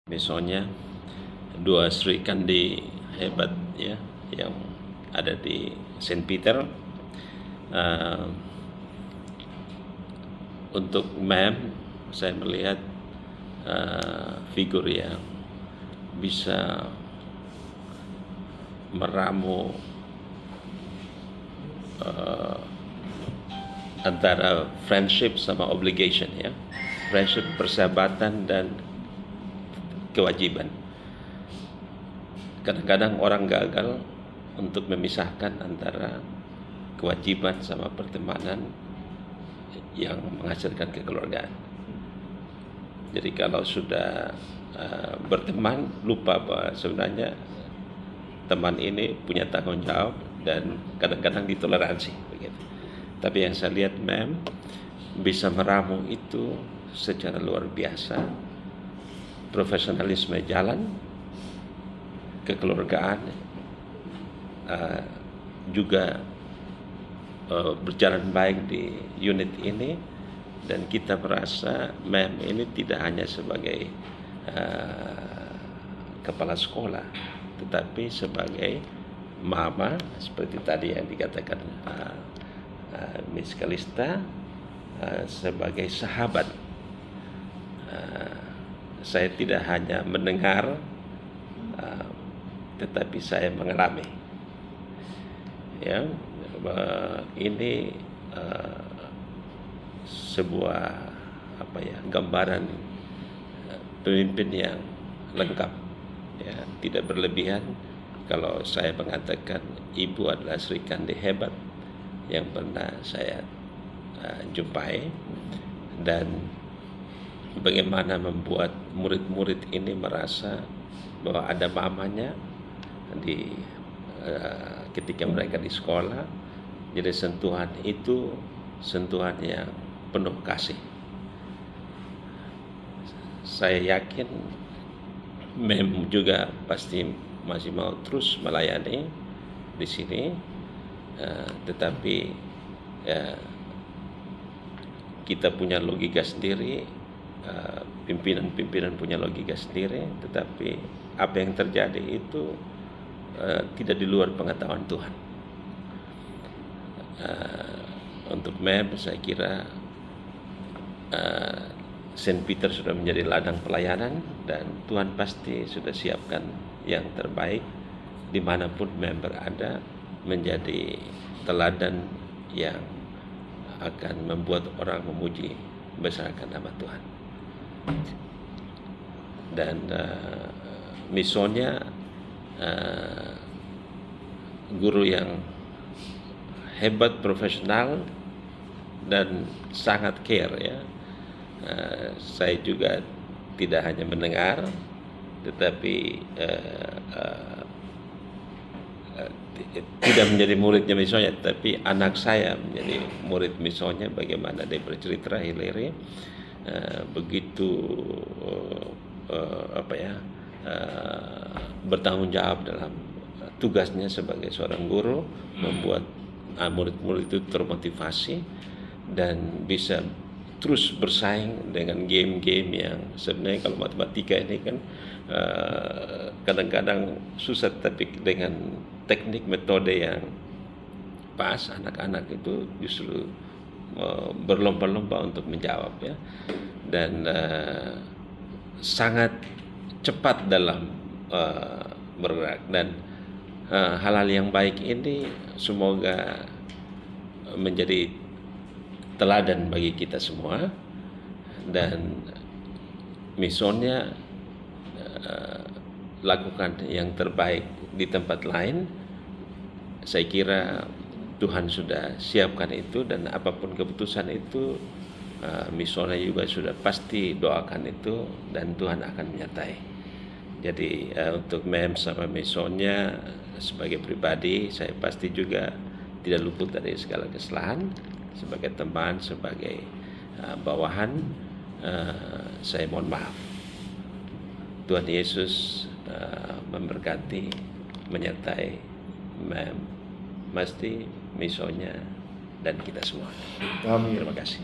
Misalnya dua Sri Kandi hebat ya yang ada di Saint Peter. Untuk mem saya melihat figur yang bisa meramu antara friendship sama obligation ya, friendship persahabatan dan kewajiban. Kadang-kadang orang gagal untuk memisahkan antara kewajiban sama pertemanan yang menghasilkan kekeluargaan. Jadi kalau sudah berteman, lupa bahwa sebenarnya teman ini punya tanggung jawab dan kadang-kadang ditoleransi begitu. Tapi yang saya lihat bisa meramu itu secara luar biasa. Profesionalisme jalan, kekeluargaan juga berjalan baik di unit ini, dan kita merasa mem ini tidak hanya sebagai kepala sekolah, tetapi sebagai mama seperti tadi yang dikatakan Miss Kalista, sebagai sahabat. Saya tidak hanya mendengar, tetapi saya mengalami. Ya, ini sebuah gambaran pemimpin yang lengkap. Ya, tidak berlebihan kalau saya mengatakan ibu adalah Sri Kandi hebat yang pernah saya jumpai, dan bagaimana membuat murid-murid ini merasa bahwa ada mamanya di ketika mereka di sekolah. Jadi sentuhan itu sentuhan yang penuh kasih. Saya yakin mem juga pasti masih mau terus melayani di sini, tetapi kita punya logika sendiri. Pimpinan punya logika sendiri, tetapi apa yang terjadi itu tidak di luar pengetahuan Tuhan. Untuk mem saya kira Saint Peter sudah menjadi ladang pelayanan, dan Tuhan pasti sudah siapkan yang terbaik dimanapun mem berada, menjadi teladan yang akan membuat orang memuji besarkan nama Tuhan. Dan misalnya guru yang hebat, profesional, dan sangat care ya. Saya juga tidak hanya mendengar, tetapi tidak menjadi muridnya misalnya, tapi anak saya menjadi murid misalnya. Bagaimana dia bercerita Hilary begitu bertanggung jawab dalam tugasnya sebagai seorang guru, membuat murid-murid itu termotivasi dan bisa terus bersaing dengan game-game yang sebenarnya kalau matematika ini kan kadang-kadang susah, tapi dengan teknik metode yang pas, anak-anak itu justru berlomba-lomba untuk menjawab ya, dan sangat cepat dalam bergerak. Dan hal-hal yang baik ini semoga menjadi teladan bagi kita semua, dan misalnya lakukan yang terbaik di tempat lain. Saya kira Tuhan sudah siapkan itu, dan apapun keputusan itu misalnya juga sudah pasti doakan itu, dan Tuhan akan menyertai. Jadi untuk mem sama misalnya sebagai pribadi, saya pasti juga tidak luput dari segala kesalahan. Sebagai teman, sebagai bawahan, saya mohon maaf. Tuhan Yesus memberkati, menyertai mem, mesti misalnya, dan kita semua. Amin. Terima kasih.